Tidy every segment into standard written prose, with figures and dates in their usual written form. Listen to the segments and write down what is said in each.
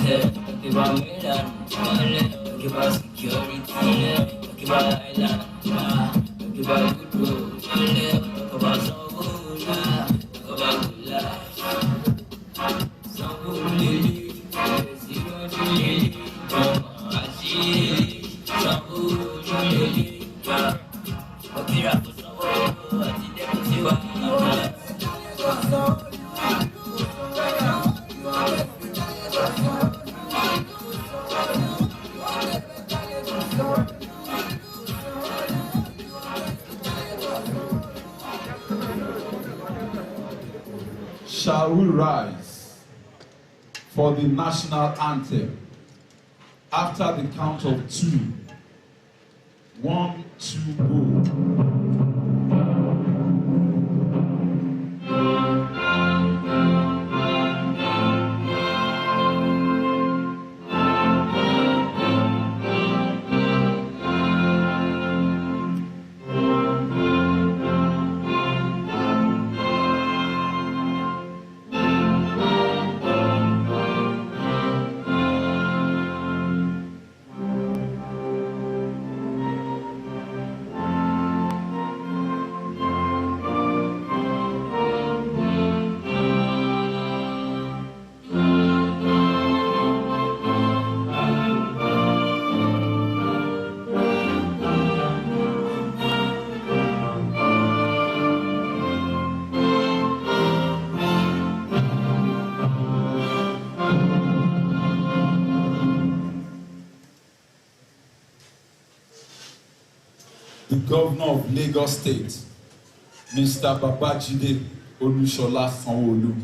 Talk about Milan, talk about security, talk about Island, talk about good road, talk about some good, talk about good life. Some good lady, zero to lady, I see some good lady, but here I put some more, I think they put you on. Shall we rise for the national anthem after the count of 2? 1, 2, go. The Governor of Lagos State, Mr. Babajide Olusola Sanwo-Olu.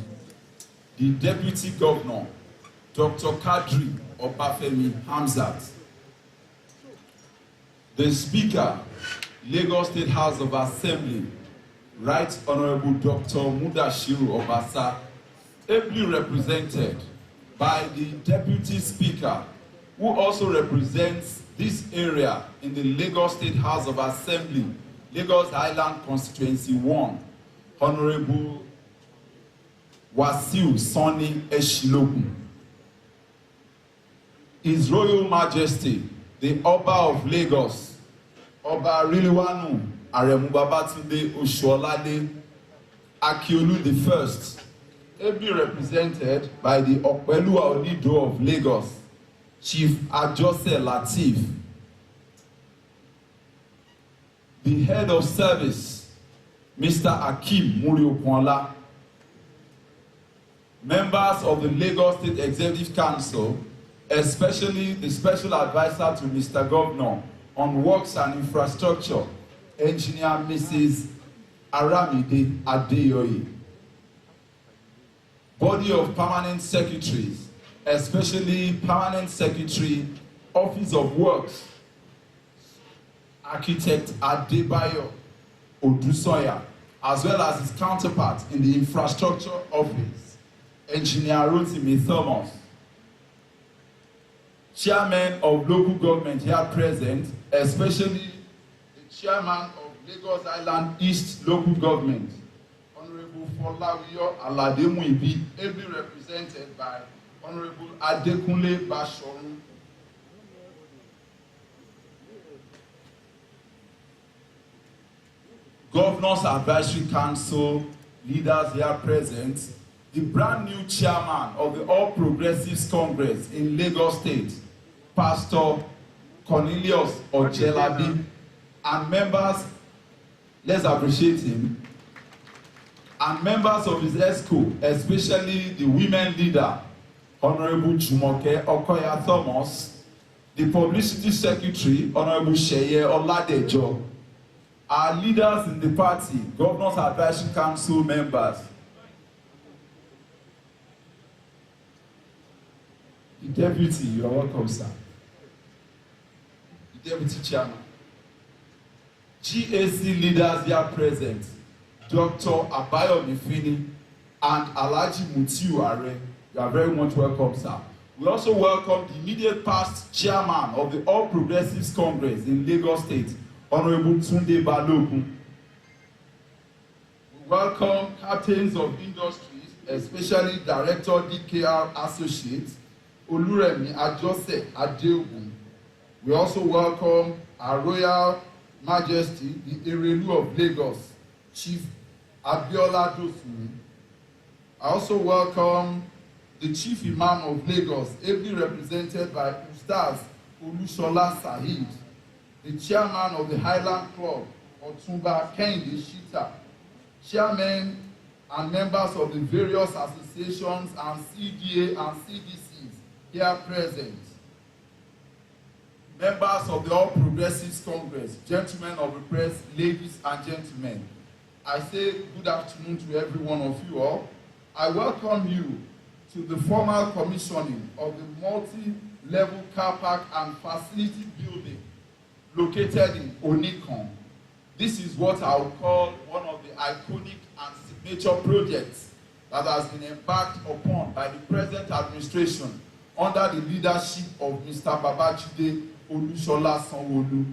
The Deputy Governor, Dr. Kadri Obafemi Hamzat. The Speaker, Lagos State House of Assembly, Right Honorable Dr. Mudashiru Obasa, ably represented by the Deputy Speaker, who also represents this area in the Lagos State House of Assembly, Lagos Island Constituency 1, Honorable Wasiu Sani Eshilogun. His Royal Majesty, the Oba of Lagos, Oba Riliwanu Aremu Babatunde Oshuolade Akiolu I, ably represented by the Opelua Onido of Lagos, Chief Ajose Latif. The Head of Service, Mr. Akim Muriokwonla. Members of the Lagos State Executive Council, especially the Special Advisor to Mr. Governor on Works and Infrastructure, Engineer Mrs. Aramide Adeyoye. Body of Permanent Secretaries, especially Permanent Secretary, Office of Works, Architect Adebayo Odusoya, as well as his counterpart in the Infrastructure Office, Engineer Rotimi Thomas. Chairmen of local government here present, especially the Chairman of Lagos Island East Local Government, Honorable Folawiyo Alademuibi, ably represented by Honorable Adekunle Bashorun. Governors Advisory Council leaders here present, the brand new chairman of the All Progressives Congress in Lagos State, Pastor Cornelius Ojelabi, and members, let's appreciate him, and members of his ESCO, especially the women leader, Honorable Jumoke Okoya Thomas, the Publicity Secretary, Honorable Sheye Oladejo, our leaders in the party, Governors Advisory Council members, the Deputy, you are welcome, sir. The Deputy Chairman. GAC leaders here present, Dr. Abayomi Fini and Alhaji Mutiu Are. You are very much welcome, sir. We also welcome the immediate past chairman of the All Progressives Congress in Lagos State, Honorable Tunde Balogun. We welcome captains of industries, especially Director DKR Associates, Oluremi Ajose Adeogun. We also welcome our Royal Majesty, the Erelu of Lagos, Chief Abiola Dosumi. I also welcome the Chief Imam of Lagos, ably represented by Ustaz Olushola Saheed, the Chairman of the Highland Club, Otumba Kehinde Shita, Chairmen and members of the various associations and CDA and CDCs here present, members of the All Progressives Congress, gentlemen of the press, ladies and gentlemen, I say good afternoon to every one of you all. I welcome you to the formal commissioning of the multi-level car park and facility building located in Onikan. This is what I would call one of the iconic and signature projects that has been embarked upon by the present administration under the leadership of Mr. Babajide Olushola Sanwo-Olu.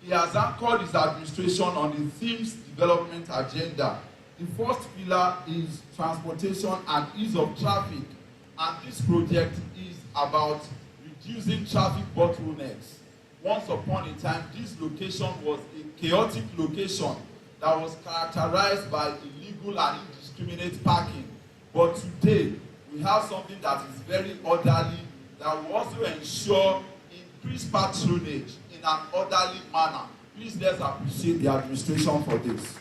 He has anchored his administration on the themes development agenda. The first pillar is transportation and ease of traffic, and this project is about reducing traffic bottlenecks. Once upon a time, this location was a chaotic location that was characterized by illegal and indiscriminate parking. But today, we have something that is very orderly, that will also ensure increased patronage in an orderly manner. Please let's appreciate the administration for this.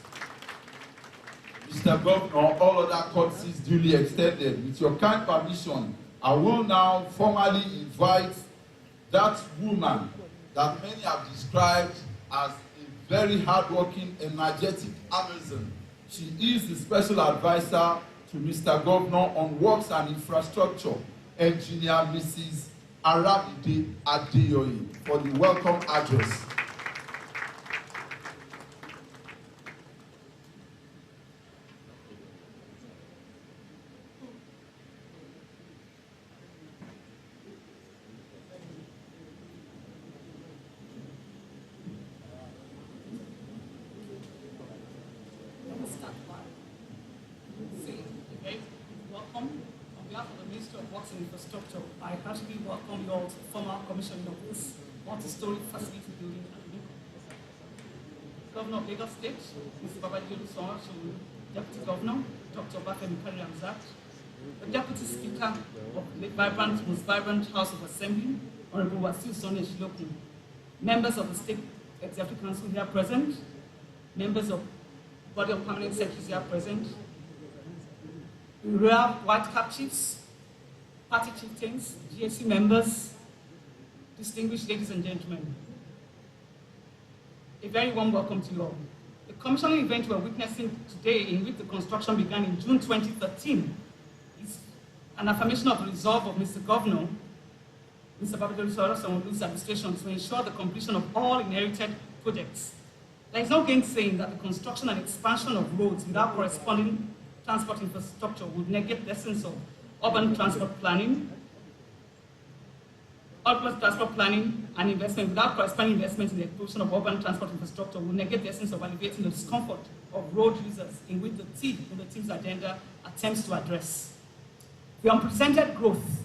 Mr. Governor, all other courtesies duly extended. With your kind permission, I will now formally invite that woman that many have described as a very hardworking, energetic Amazon. She is the special advisor to Mr. Governor on Works and Infrastructure, Engineer Mrs. Arabide Adeyoye, for the welcome address. Infrastructure. I heartily welcome you all to the formal commissioning of this multi-story facility building at Onikan. Governor of Lagos State, Mr. Babajide Sanwo-Olu, Deputy Governor, Dr. Bafemi Kari-Hamzat, the Deputy Speaker of the most vibrant House of Assembly, Honorable Wasiu Sani Eshilokun, members of the State Executive Council here present, members of the Body of Permanent Secretaries here present, Royal White Cap Chiefs, party chieftains, GAC members, distinguished ladies and gentlemen, a very warm welcome to you all. The commissioning event we're witnessing today, in which the construction began in June 2013, is an affirmation of the resolve of Mr. Governor, Mr. Babajide Sanwo-Olu's administration to ensure the completion of all inherited projects. There is no gainsaying that the construction and expansion of roads without corresponding transport infrastructure would negate the essence of urban transport planning and investment without corresponding investment in the explosion of urban transport infrastructure will negate the essence of alleviating the discomfort of road users in which the team's agenda attempts to address. The unprecedented growth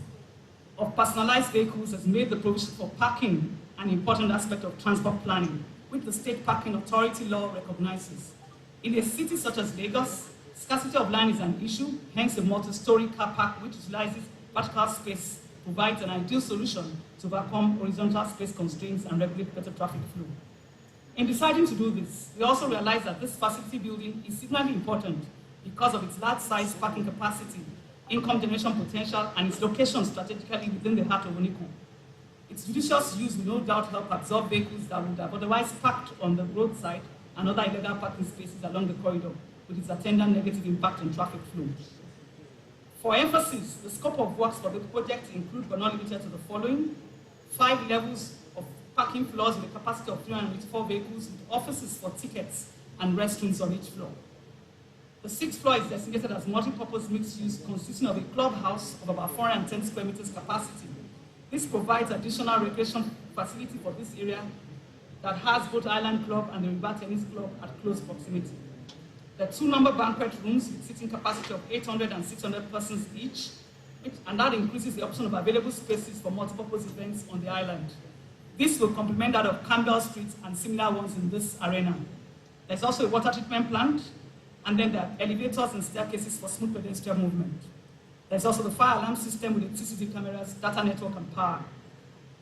of personalized vehicles has made the provision for parking an important aspect of transport planning, which the State Parking Authority law recognizes. In a city such as Lagos, scarcity of land is an issue, hence a multi-story car park which utilizes vertical space provides an ideal solution to overcome horizontal space constraints and regulate better traffic flow. In deciding to do this, we also realize that this facility building is signally important because of its large size parking capacity, income generation potential, and its location strategically within the heart of Onikan. Its judicious use will no doubt help absorb vehicles that would have otherwise parked on the roadside and other illegal parking spaces along the corridor, with its attendant negative impact on traffic flow. For emphasis, the scope of works for the project include but not limited to the following: 5 levels of parking floors with a capacity of 384 vehicles with offices for tickets and restrooms on each floor. The 6th floor is designated as multi-purpose mixed use consisting of a clubhouse of about 410 square meters capacity. This provides additional recreation facility for this area that has both Island Club and the River Tennis Club at close proximity. The 2-number banquet rooms with seating capacity of 800 and 600 persons each, and that increases the option of available spaces for multipurpose events on the island. This will complement that of Campbell Street and similar ones in this arena. There's also a water treatment plant, and then there are elevators and staircases for smooth pedestrian movement. There's also the fire alarm system with the CCTV cameras, data network, and power.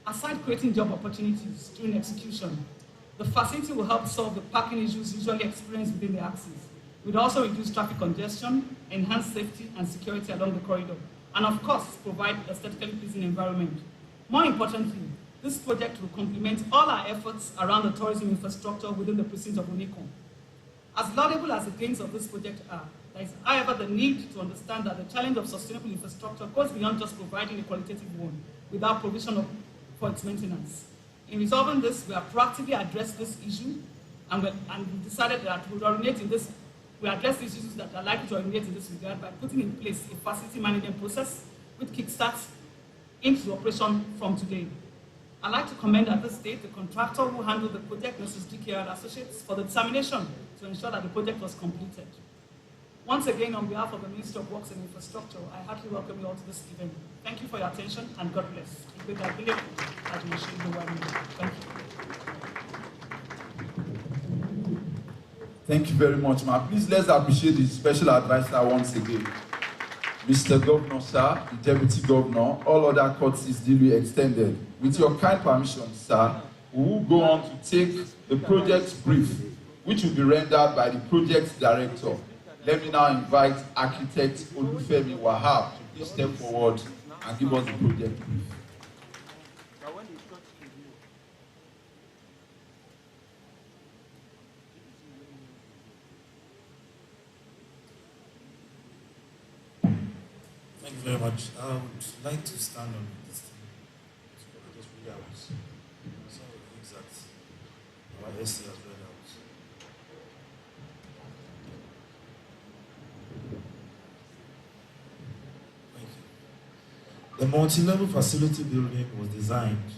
Aside creating job opportunities during execution, the facility will help solve the parking issues usually experienced within the axis. It will also reduce traffic congestion, enhance safety and security along the corridor, and of course, provide aesthetically pleasing environment. More importantly, this project will complement all our efforts around the tourism infrastructure within the precinct of Onikan. As laudable as the gains of this project are, there is, however, the need to understand that the challenge of sustainable infrastructure goes beyond just providing a qualitative one without provision for its maintenance. In resolving this, we have proactively addressed this issue, and we decided that we address the issues that are likely to originate in this regard by putting in place a facility management process which kickstarts into operation from today. I'd like to commend at this stage the contractor who handled the project, Mrs. DKR Associates, for the determination to ensure that the project was completed. Once again, on behalf of the Ministry of Works and Infrastructure, I heartily welcome you all to this event. Thank you for your attention, and God bless. Thank you. Thank you very much, ma'am. Please let's appreciate the special advisor once again. Mr. Governor, sir, the Deputy Governor, all other courtesies duly extended. With your kind permission, sir, we will go on to take the project brief, which will be rendered by the project director. Let me now invite Architect Olufemi Wahab to please step forward and give us the project brief. Thank you very much. I would like to stand on this thing. So I just read out some of the things that our essay has read out. Thank you. The multi-level facility building was designed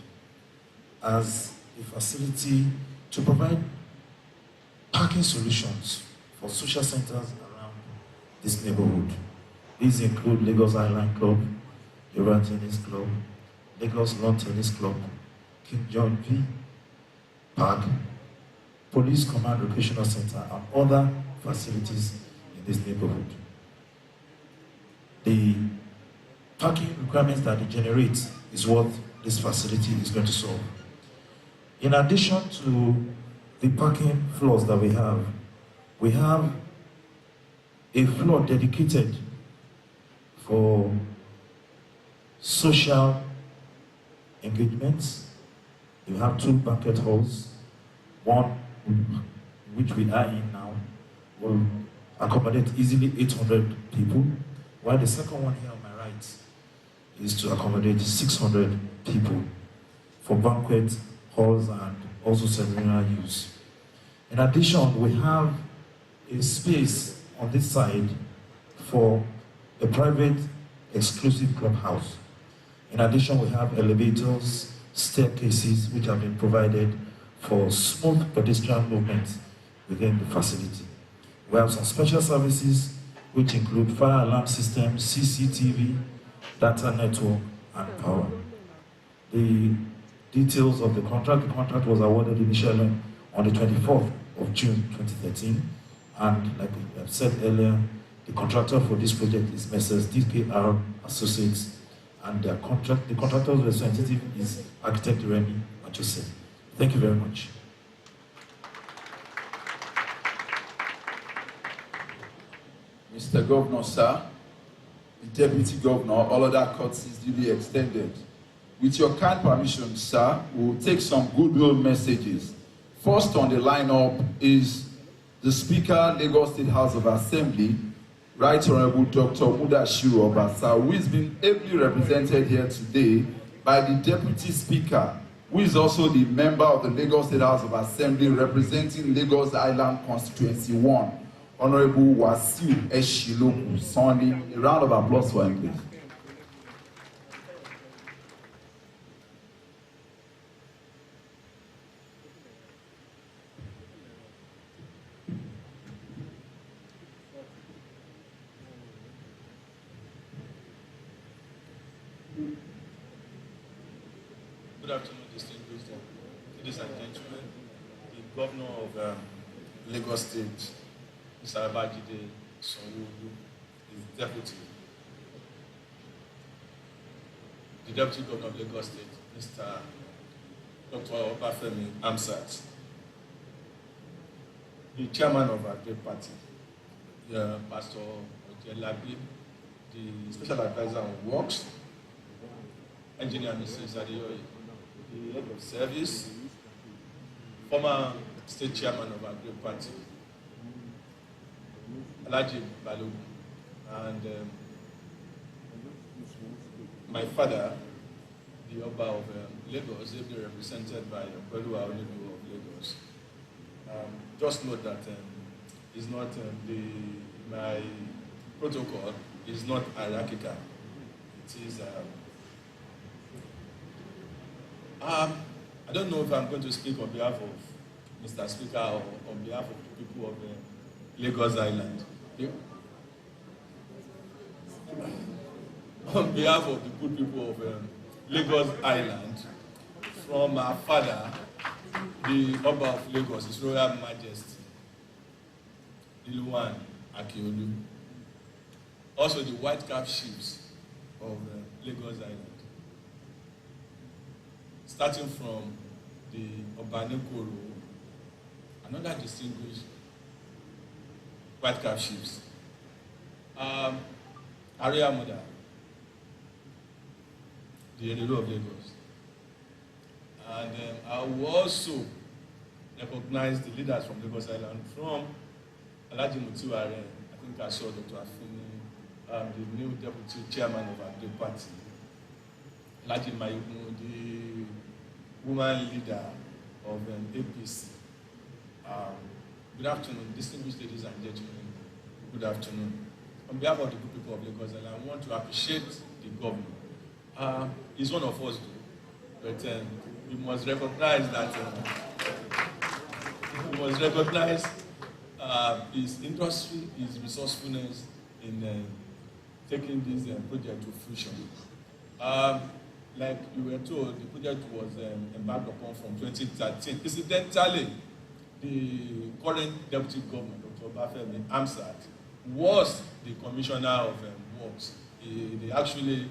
as a facility to provide parking solutions for social centers around this neighborhood. These include Lagos Island Club, Yoruba Tennis Club, Lagos Lawn Tennis Club, King John V Park, Police Command Recreational Center, and other facilities in this neighborhood. The parking requirements that they generate is what this facility is going to solve. In addition to the parking floors that we have a floor dedicated for social engagements. You have 2 banquet halls, one which we are in now will accommodate easily 800 people, while the second one here on my right is to accommodate 600 people for banquet halls and also ceremonial use. In addition, we have a space on this side for a private exclusive clubhouse. In addition, we have elevators, staircases, which have been provided for smooth pedestrian movement within the facility. We have some special services, which include fire alarm systems, CCTV, data network, and power. The details of the contract was awarded initially on the 24th of June 2013, and like I've said earlier, the contractor for this project is Messrs. DKR Associates, and the contractor's representative is Architect Remy Joseph. Thank you very much. Mr. Governor, sir, the Deputy Governor, all other courtesies duly extended. With your kind permission, sir, we will take some goodwill messages. First on the lineup is the Speaker, Lagos State House of Assembly, Right Honorable Dr. Mudashiru Obasa, who is being ably represented here today by the Deputy Speaker, who is also the member of the Lagos State House of Assembly representing Lagos Island Constituency 1, Honorable Wasiu Eshiloku Sonny. A round of applause for him, please. Good afternoon, distinguished ladies and gentlemen. The governor of Lagos State, Mr. Babajide Sanwo-Olu, is deputy. The deputy governor of Lagos State, Mr. Dr. Obafemi Hamzat. The chairman of our great party, Pastor Ojelabi, the special advisor on works, engineer Mrs. Adeyoye, the head of service, former state chairman of our great party, Alhaji Balogun, and my father, the Oba of Lagos, ably represented by Oluwa Onikan of Lagos. Just note that is not my protocol is not hierarchical. It is. I don't know if I'm going to speak on behalf of Mr. Speaker or on behalf of the people of Lagos Island. On behalf of the good people of Lagos Island, from our father, the Oba of Lagos, His Royal Majesty, Iluwan Akiolu. Also the white cap chiefs of Lagos Island. Starting from the Obanekoro, another distinguished white cap chiefs. Aria Moda, the Erelo of Lagos. And I will also recognize the leaders from Lagos Island, from Alhaji Mutuare, I think I saw Dr. Afini, the new deputy chairman of our great party, Alhaji Mayugun, the woman leader of APC. Good afternoon, distinguished ladies and gentlemen. Good afternoon. On behalf of the good people of Lagos Island, I want to appreciate the governor. He's one of us, but we must recognize that his industry, his resourcefulness in taking this project to fruition. Like you were told, the project was embarked upon from 2013. Incidentally, the current deputy governor, Dr. Obafemi Hamzat, was the commissioner of works. They actually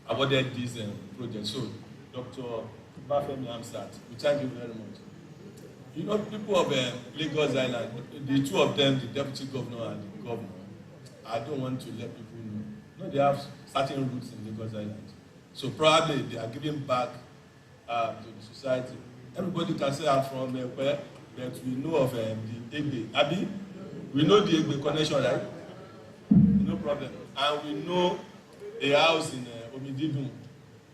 awarded this project. So, Dr. Obafemi Hamzat, we thank you very much. You know, people of Lagos Island, the two of them, the deputy governor and the governor, I don't want to let people know. No, they have certain roots in Lagos Island. So probably they are giving back to the society. Everybody can say I'm from where, but we know of the Egbe. Abi, we know the Egbe connection, right? No problem. And we know a house in Omididun.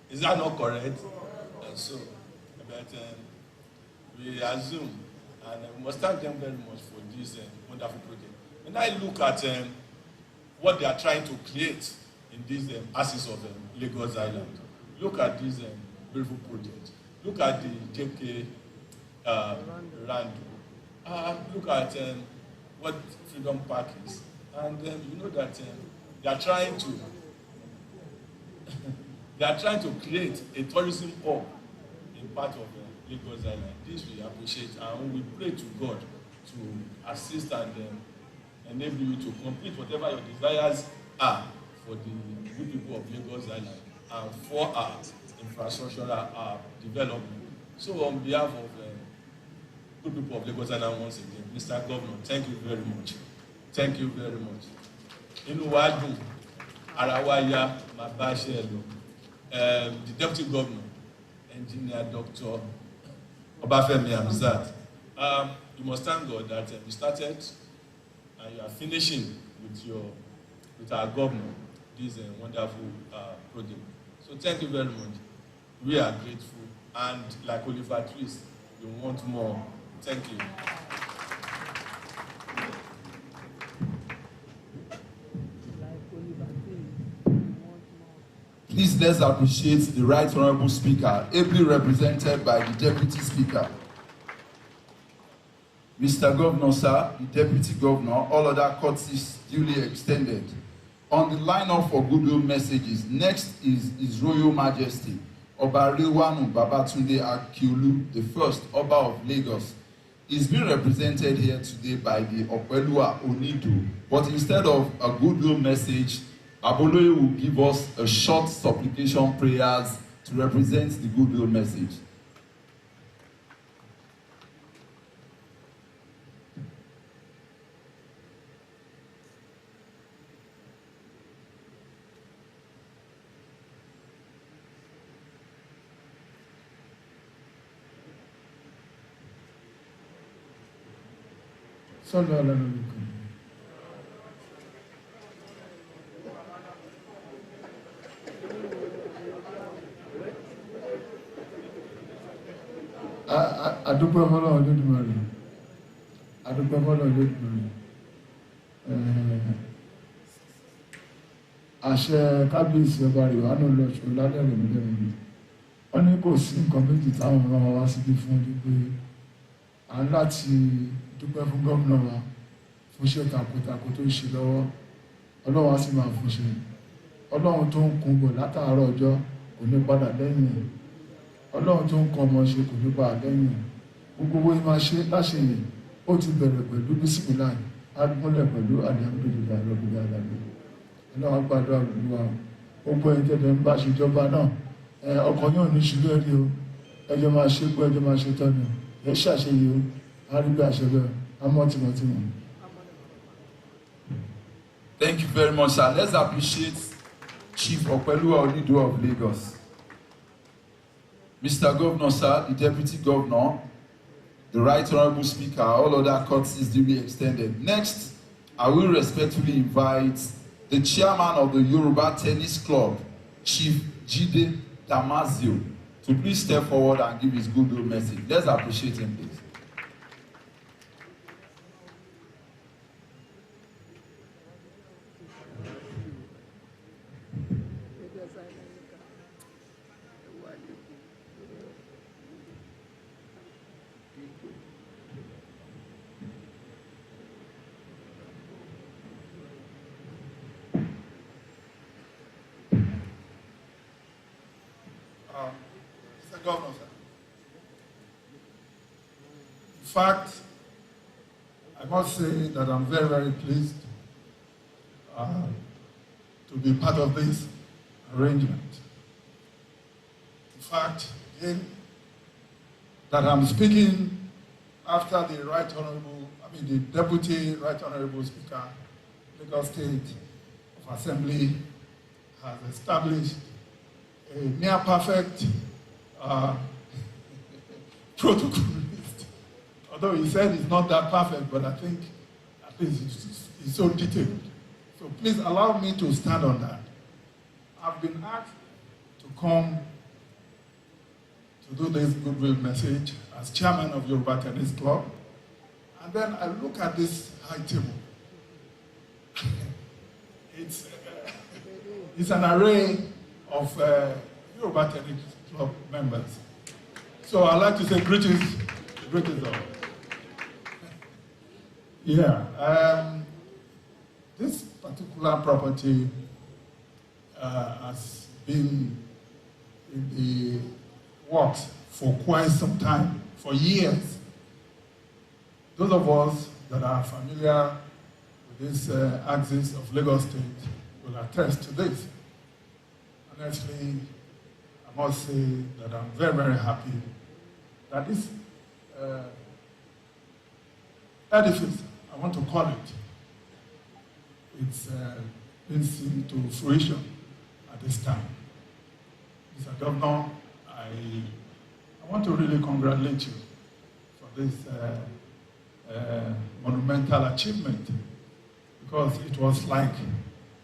Is that not correct? And so, but we assume, and we must thank them very much for this wonderful project. When I look at what they are trying to create in these axis of Lagos Island, look at this beautiful project. Look at the JK Rando. Look at what Freedom Park is. And you know that they are trying to create a tourism hub in part of Lagos Island. This we appreciate, and we pray to God to assist and enable you to complete whatever your desires are for the good people of Lagos Island and for our infrastructural development. So on behalf of good people of Lagos Island, once again, Mr. Governor, thank you very much. Thank you very much. Inú wa dùn, ara wa yá, máa bá iṣẹ́ lọ. The Deputy Governor, Engineer Dr. Obafemi Hamzat. You must thank God that you started and you are finishing with our governor this wonderful project. So thank you very much. We are grateful, and like Oliver Twist, we want more. Thank you. Please let's appreciate the Right Honourable Speaker, ably represented by the Deputy Speaker. Mr. Governor, sir, the Deputy Governor, all other courtesies duly extended. On the line-up for goodwill messages, next is His Royal Majesty, Oba Rilwanu Babatunde Akiolu, the first Oba of Lagos, is being represented here today by the Opelua Onido. But instead of a goodwill message, Aboloye will give us a short supplication prayers to represent the goodwill message. Sallallahu alaihi wasallam. Adúpẹ́ fọ́lọ́run Olódùmarè. Adúpẹ́ fọ́lọ́run Olódùmarè. Àṣẹ kábíyèsí ọba Rìwánù lọ́ṣọ́ ládẹ́rẹ̀ mílẹ̀rẹ̀. Wọ́n ní kò sí nǹkan méjì táwọn ọmọ wa wá síbí fún ọdún pé à ń láti dúpẹ́ fún gómìnà wa fún iṣẹ́ takuntakun tó ń ṣe lọ́wọ́. Ọlọ́run á sì máa fún ṣe. Ọlọ́run tó ń kún bọ̀ látàárọ̀ ọjọ́ kò ní padà lẹ́yìn ẹ̀. Ọlọ́run tó ń kọ́ ọmọ ṣe kò ní padà lẹ́yìn ẹ̀. Gbogbo owó máa ṣe láṣeyè ó ti bẹ̀rẹ̀ pẹ̀lú bísímìláì agbọ́nlẹ̀ pẹ̀lú alihamudulilayi rabbil alamin. Ọlọ́run gbàdúrà Olúwa gbogbo ẹni tẹ́lẹ̀ ń bá ṣèjọba náà ọkàn yóò ní ṣùgbọ́n ẹ̀rí o ẹjọ́ máa ṣe pé ẹjọ́ máa ṣe tọ́nu ẹ ṣàṣeyè o àrígbé àṣẹbẹ̀ àmọ́ tìmọ̀tìmọ̀. Thank you very much, sir. Let's appreciate Chief Opelua Onido of Lagos. Mr. Governor, sir, the Deputy Governor, the Right Honorable Speaker, all other courtesies duly extended. Next, I will respectfully invite the Chairman of the Yoruba Tennis Club, Chief Jide Damasio, to please step forward and give his goodwill message. Let's appreciate him, please. Mr. Governor, sir. In fact, I must say that I'm very, very pleased to be part of this arrangement. In fact, that I'm speaking after the the Deputy Right Honorable Speaker, Lagos State of Assembly has established a near perfect protocol list. Although he said it's not that perfect, but I think at least it's so detailed. So please allow me to stand on that. I've been asked to come to do this goodwill message as chairman of Yoruba Tennis Club. And then I look at this high table. It's an array of Yoruba Tennis Club members. So I'd like to say greetings all. Yeah, this particular property has been in the works for quite some time, for years. Those of us that are familiar with this axis of Lagos State will attest to this. Honestly, I must say that I'm very, very happy that this edifice, I want to call it, it's been seen to fruition at this time. Mr. Governor, I want to really congratulate you for this monumental achievement, because it was like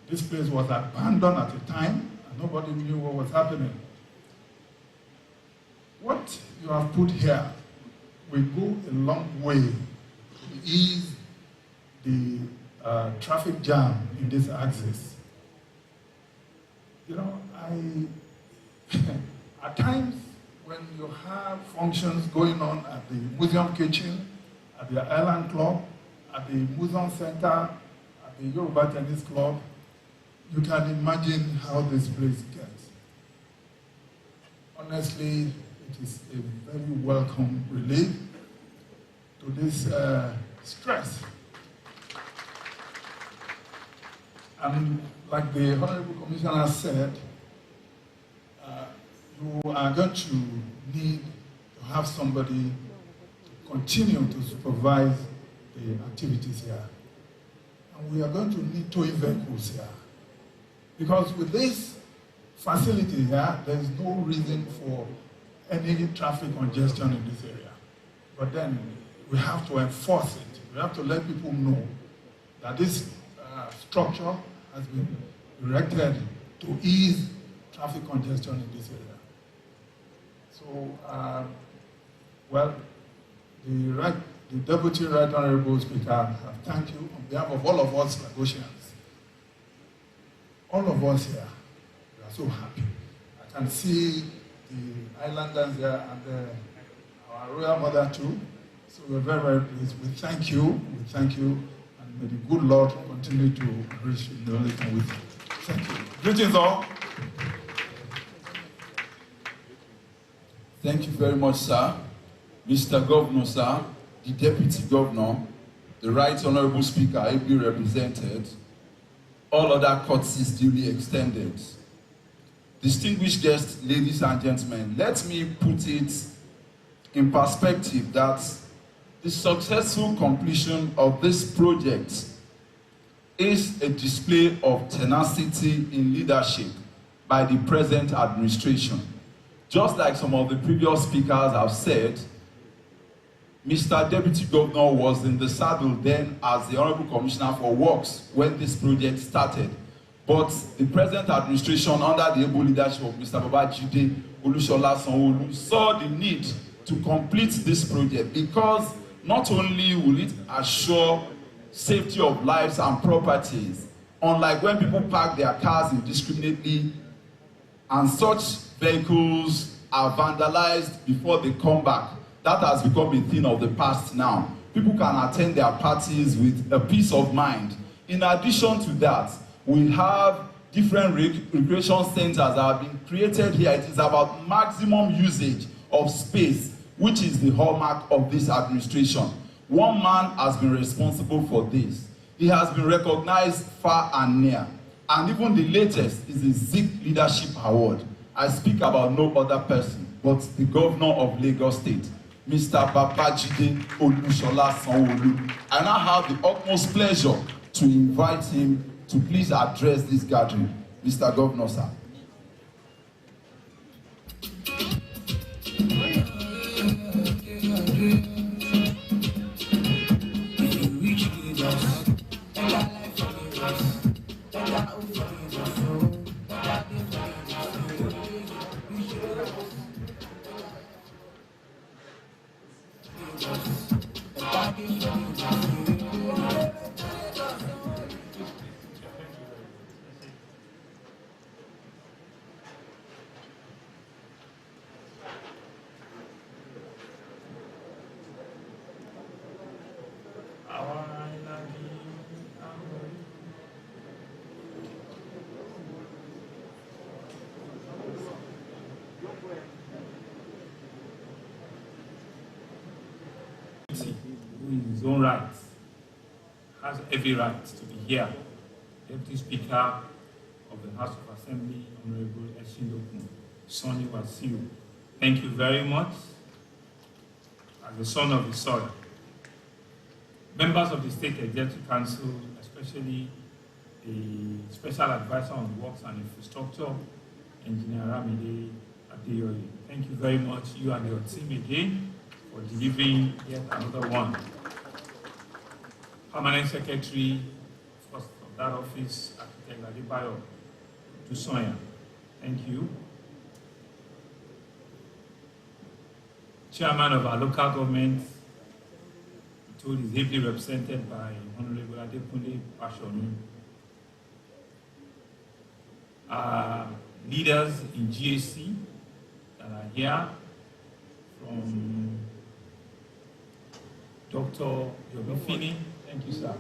this place was abandoned at the time and nobody knew what was happening. What you have put here will go a long way to ease the traffic jam in this axis. You know, at times when you have functions going on at the museum kitchen, at the Island Club, at the Museum Center, at the Yoruba Tennis Club, you can imagine how this place gets. Honestly, it is a very welcome relief to this stress. And like the Honorable Commissioner said, you are going to need to have somebody to continue to supervise the activities here. And we are going to need towing vehicles here. Because with this facility here, there is no reason for any traffic congestion in this area. But then we have to enforce it. We have to let people know that this structure has been erected to ease traffic congestion in this area. So, well, the Deputy Right Honorable Speaker have thanked you on behalf of all of us Lagosians. All of us here, we are so happy. I can see the islanders there and our royal mother too. So we're very, very pleased. We thank you, and may the good Lord continue to enrich you in the only time with you. Thank you. Greetings all. Thank you very much, sir. Mr. Governor, sir, the Deputy Governor, the Right Honorable Speaker, ably represented, all other courtesies duly extended. Distinguished guests, ladies and gentlemen, let me put it in perspective that the successful completion of this project is a display of tenacity in leadership by the present administration. Just like some of the previous speakers have said, Mr. Deputy Governor was in the saddle then as the Honorable Commissioner for Works when this project started. But the present administration, under the able leadership of Mr. Babajide Olusola Sanwo-Olu, saw the need to complete this project because not only will it assure safety of lives and properties, unlike when people park their cars indiscriminately and such vehicles are vandalized before they come back. That has become a thing of the past now. People can attend their parties with a peace of mind. In addition to that, we have different recreation centers that have been created here. It is about maximum usage of space, which is the hallmark of this administration. One man has been responsible for this. He has been recognized far and near. And even the latest is the Zik Leadership Award. I speak about no other person but the Governor of Lagos State, Mr. Babajide Olusola Sanwo-Olu. I now have the utmost pleasure to invite him to please address this gathering. Mr. Governor, sir. Who in his own right has every right to be here. Deputy Speaker of the House of Assembly, Honorable Eshindokun Sonny Wasiu. Thank you very much. As the son of the soil, members of the State Executive Council, especially the Special Advisor on Works and Infrastructure, Engineer Ramide Adeyoye. Thank you very much, you and your team again, for delivering yet another one. Permanent Secretary, first of that office, Architect Adebayo Dusonya. Thank you. Chairman of our local government, told is ably represented by Honorable Adekunle Pashonu. Leaders in GAC that are here, from Dr. Yobifini, thank you, sir.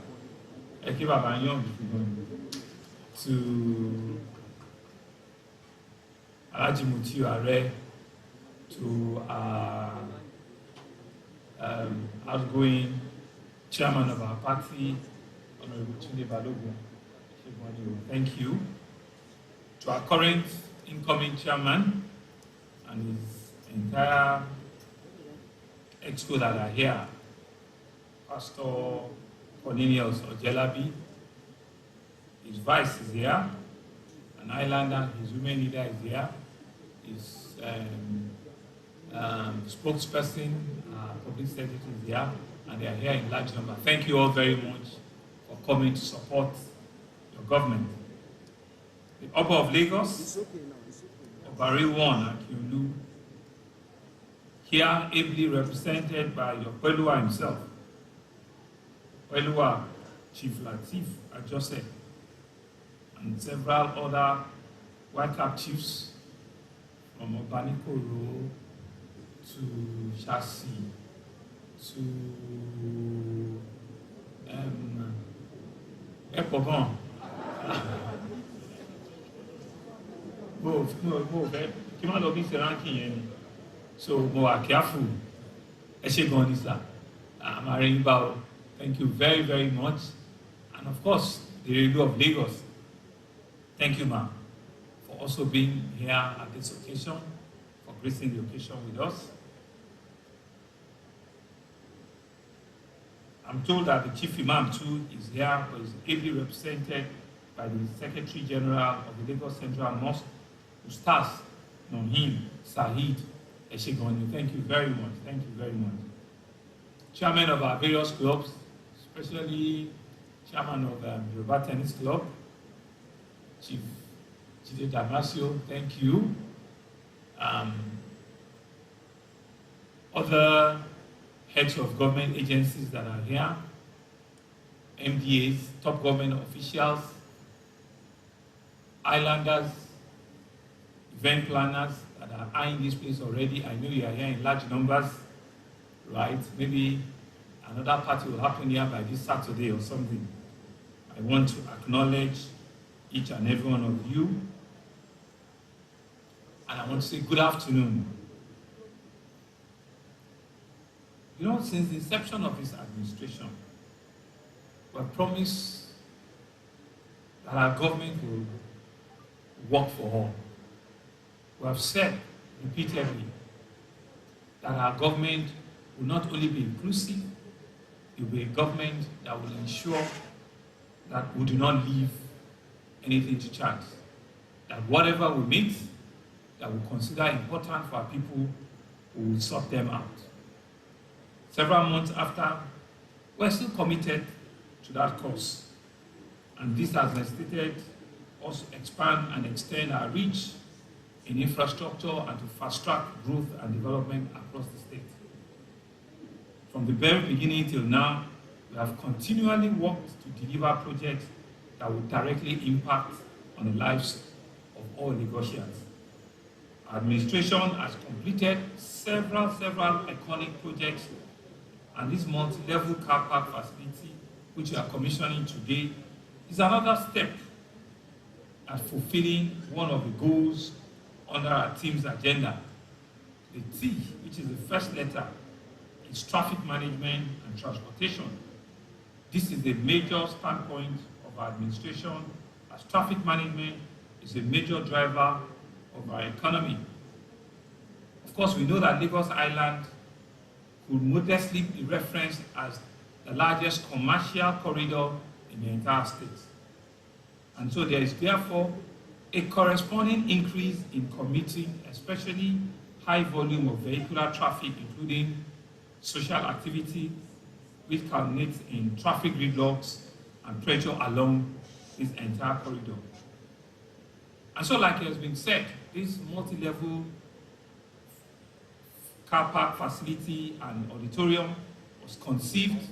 To Alaji Mutiu Are, to our outgoing chairman of our party, Honorable Tunde Balogun. Thank you. To our current incoming chairman and his entire exco that are here, Pastor Cornelius Ojelabi, his vice is here, an islander, his women leader is here, his spokesperson, public secretary is here, and they are here in large number. Thank you all very much for coming to support your government. The Oba of Lagos, Obari One Akiolu, here ably represented by your Pelua himself, Pelua Chief Latif Ajose, and several other white cap chiefs from Obanikoro to Chassis to Epogon. So more careful. Thank you very, very much. And of course, the Review of Lagos. Thank you, ma'am, for also being here at this occasion, for gracing the occasion with us. I'm told that the Chief Imam too is here, but is ably represented by the Secretary General of the Lagos Central Mosque, Ustaz Nohim Saheed Eshegoni. Thank you very much. Thank you very much. Chairman of our various clubs, especially Chairman of the Yoruba Tennis Club, Chief Chide Damasio, thank you. Other heads of government agencies that are here, MDAs, top government officials, islanders, event planners that are eyeing this place already. I know you are here in large numbers, right? Maybe another party will happen here by this Saturday or something. I want to acknowledge each and every one of you. And I want to say good afternoon. You know, since the inception of this administration, we have promised that our government will work for all. We have said repeatedly that our government will not only be inclusive, it will be a government that will ensure that we do not leave anything to chance. That whatever we meet, that we consider important for our people, we will sort them out. Several months after, we're still committed to that course. And this has necessitated us to expand and extend our reach in infrastructure and to fast-track growth and development across the state. From the very beginning till now, we have continually worked to deliver projects that will directly impact on the lives of all Lagosians. Our administration has completed several iconic projects, and this multi-level car park facility, which we are commissioning today, is another step at fulfilling one of the goals under our team's agenda. The T, which is the first letter, is traffic management and transportation. This is a major standpoint of our administration, as traffic management is a major driver of our economy. Of course, we know that Lagos Island could modestly be referenced as the largest commercial corridor in the entire state. And so there is therefore a corresponding increase in commuting, especially high volume of vehicular traffic, including social activity, which culminates in traffic gridlocks and pressure along this entire corridor. And so, like it has been said, this multi-level car park facility and auditorium was conceived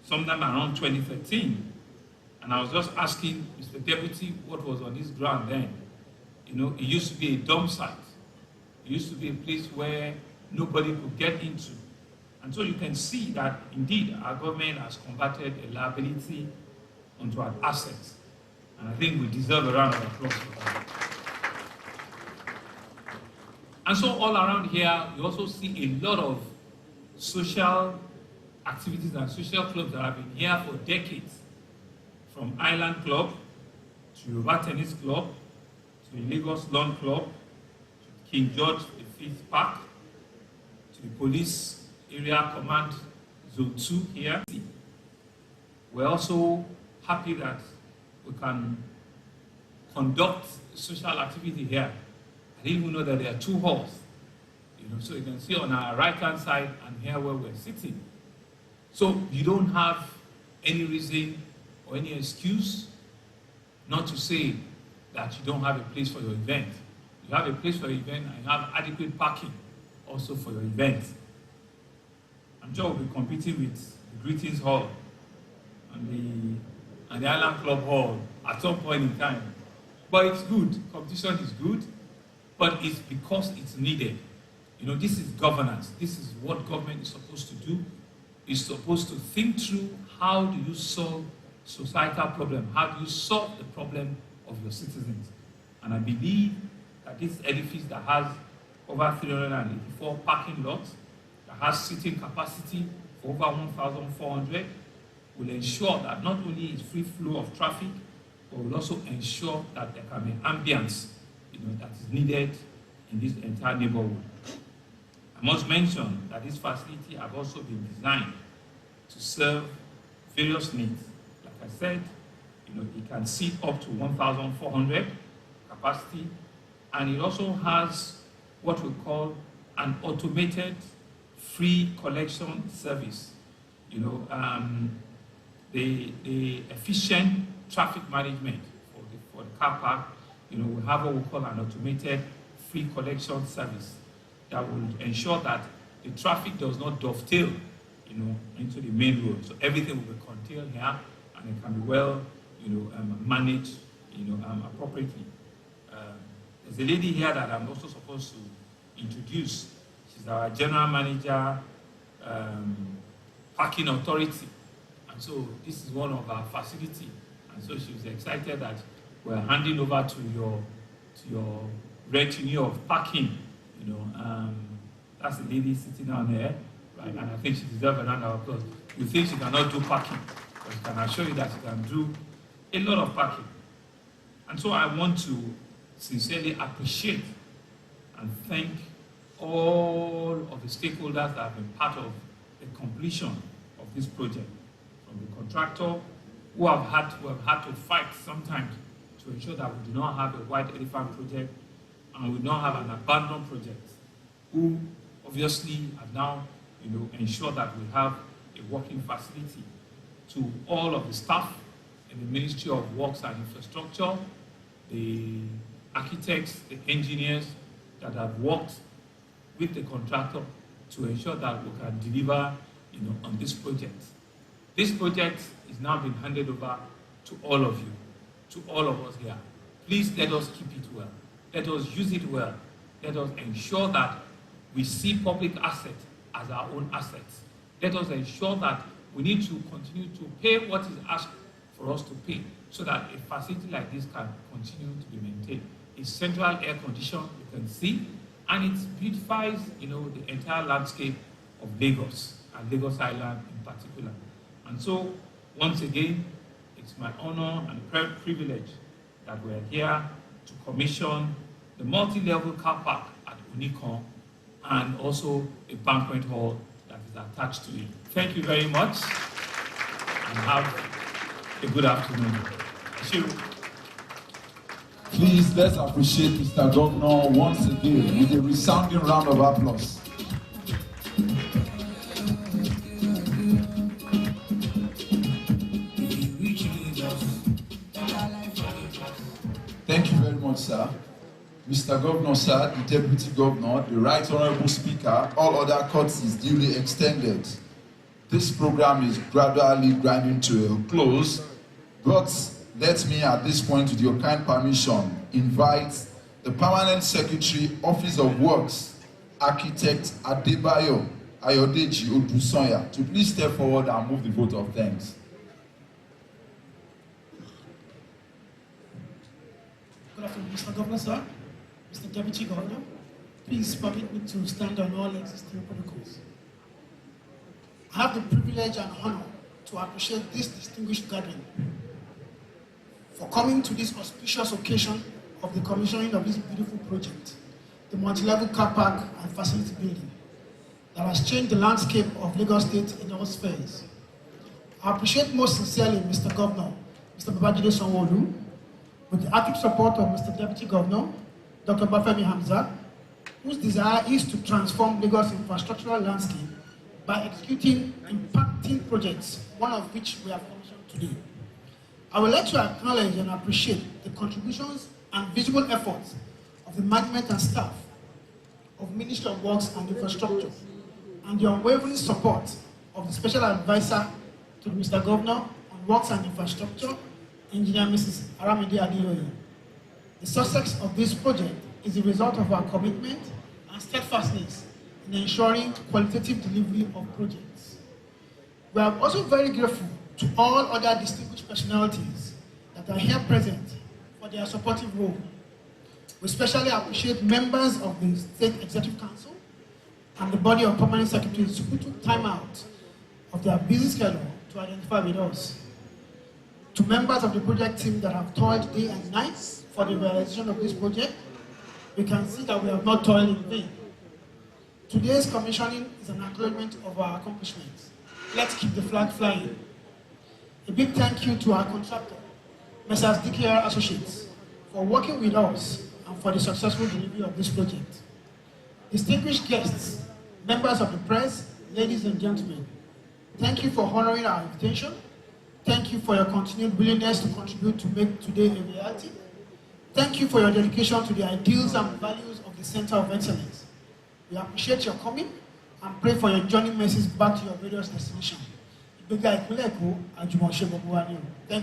sometime around 2013. And I was just asking Mr. Deputy what was on this ground then. You know, it used to be a dump site. It used to be a place where nobody could get into. And so you can see that indeed our government has converted a liability onto an asset. And I think we deserve a round of applause for that. And so all around here, you also see a lot of social activities and social clubs that have been here for decades. From Island Club, to Yoruba Tennis Club, to the Lagos Lawn Club, to King George V Park, to the Police Area Command Zone 2 here. We're also happy that we can conduct social activity here. I didn't even know that there are 2 halls. So you can see on our right-hand side and here where we're sitting. So you don't have any reason or any excuse not to say that you don't have a place for your event. You have a place for your event and you have adequate parking also for your event. I'm sure we'll be competing with the Greetings Hall and the Island Club Hall at some point in time. But it's good. Competition is good, but it's because it's needed. This is governance. This is what government is supposed to do. It's supposed to think through how do you solve societal problem? How do you solve the problem of your citizens? And I believe that this edifice that has over 384 parking lots, that has seating capacity for over 1,400, will ensure that not only is free flow of traffic, but will also ensure that there can be ambience, that is needed in this entire neighborhood. I must mention that this facility has also been designed to serve various needs. Like I said, it can seat up to 1,400 capacity, and it also has what we call an automated free collection service. The efficient traffic management for the car park. We have what we call an automated free collection service that will ensure that the traffic does not dovetail, into the main road. So everything will be contained here, and it can be well, managed, appropriately. There's a lady here that I'm also supposed to introduce. She's our general manager, parking authority, and so this is one of our facility. And so she was excited that we're handing over to your retinue of parking. That's the lady sitting down there, right? And I think she deserves a round of applause. You think she cannot do parking, but I can assure you that she can do a lot of parking. And so I want to sincerely appreciate and thank all of the stakeholders that have been part of the completion of this project, from the contractor who have had to fight sometimes to ensure that we do not have a white elephant project and we do not have an abandoned project, who obviously have now ensured that we have a working facility. To all of the staff in the Ministry of Works and Infrastructure, the architects, the engineers that have worked with the contractor to ensure that we can deliver on this project. This project is now being handed over to all of you, to all of us here. Please let us keep it well. Let us use it well. Let us ensure that we see public assets as our own assets. Let us ensure that we need to continue to pay what is asked for us to pay, so that a facility like this can continue to be maintained. It's central air conditioned, you can see, and it beautifies the entire landscape of Lagos, and Lagos Island in particular. And so, once again, it's my honor and privilege that we're here to commission the multi-level car park at Onikan, and also a banquet hall that is attached to it. Thank you very much, and have a good afternoon. Thank you. Please, let's appreciate Mr. Governor once again with a resounding round of applause. Thank you very much, sir. Mr. Governor, sir, the Deputy Governor, the Right Honorable Speaker, all other courtesies duly extended. This program is gradually grinding to a close, but let me at this point, with your kind permission, invite the Permanent Secretary, Office of Works, Architect Adebayo Ayodeji Odusanya, to please step forward and move the vote of thanks. Good afternoon, Mr. Governor, sir, Mr. Deputy Governor, Please permit me to stand on all existing protocols. I have the privilege and honor to appreciate this distinguished gathering for coming to this auspicious occasion of the commissioning of this beautiful project, the multi-level car park and facility building that has changed the landscape of Lagos State in all spheres. I appreciate most sincerely Mr. Governor, Mr. Babajide Sanwo-Olu, with the active support of Mr. Deputy Governor, Dr. Bafemi Hamza, whose desire is to transform Lagos' infrastructural landscape by executing impacting projects, one of which we have commissioned today. I would like to acknowledge and appreciate the contributions and visible efforts of the management and staff of Ministry of Works and Infrastructure, and the unwavering support of the Special Advisor to Mr. Governor on Works and Infrastructure, Engineer Mrs. Aramide Adeoye. The success of this project is the result of our commitment and steadfastness in ensuring qualitative delivery of projects. We are also very grateful to all other distinguished personalities that are here present for their supportive role. We especially appreciate members of the State Executive Council and the body of permanent secretaries who took time out of their busy schedule to identify with us. To members of the project team that have toiled day and night for the realization of this project, we can see that we have not toiled in vain. Today's commissioning is an acknowledgement of our accomplishments. Let's keep the flag flying. A big thank you to our contractor, Messrs. DKR Associates, for working with us and for the successful delivery of this project. Distinguished guests, members of the press, ladies and gentlemen, thank you for honoring our invitation. Thank you for your continued willingness to contribute to make today a reality. Thank you for your dedication to the ideals and values of the Center of Excellence. We appreciate your coming and pray for your journey messages back to your various destinations. Thank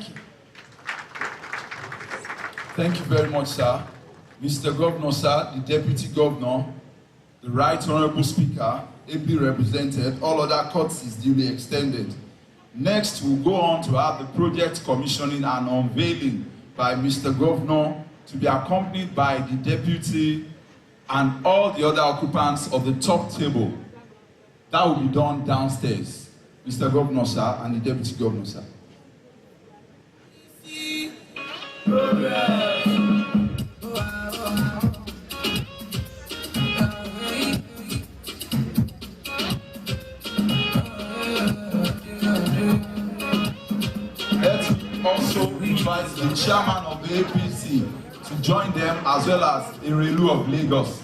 you. Thank you very much, sir. Mr. Governor, sir, the Deputy Governor, the Right Honorable Speaker, ably represented, all other courtesies duly extended. Next, we'll go on to have the project commissioning and unveiling by Mr. Governor, to be accompanied by the Deputy and all the other occupants of the top table. That will be done downstairs. Mr. Governor, sir, and the Deputy Governor, sir. Let's also invite the chairman of the APC to join them, as well as Erelu of Lagos.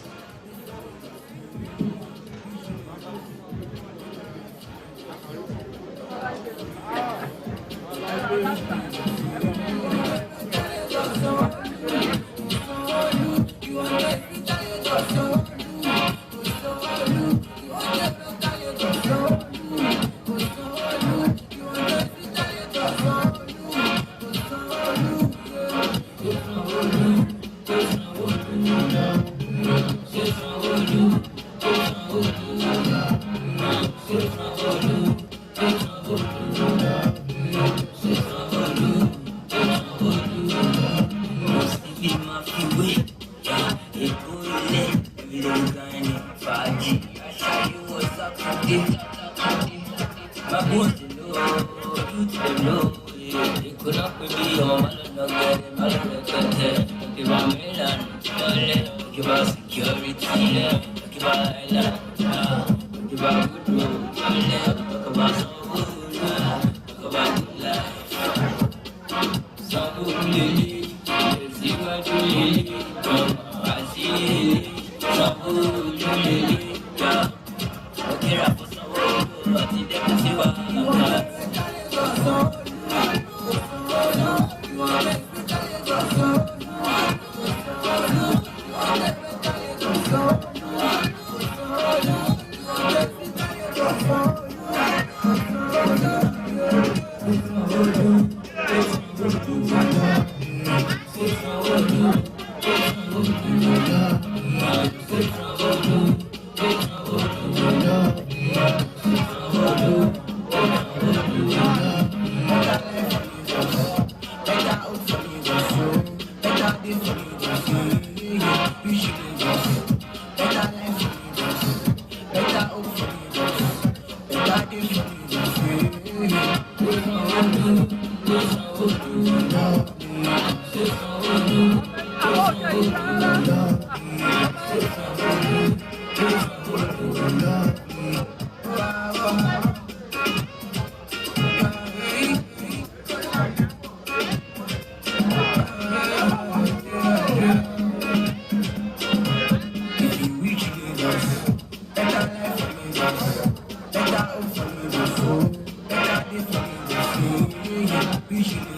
Better life for me before, better day for me before. We should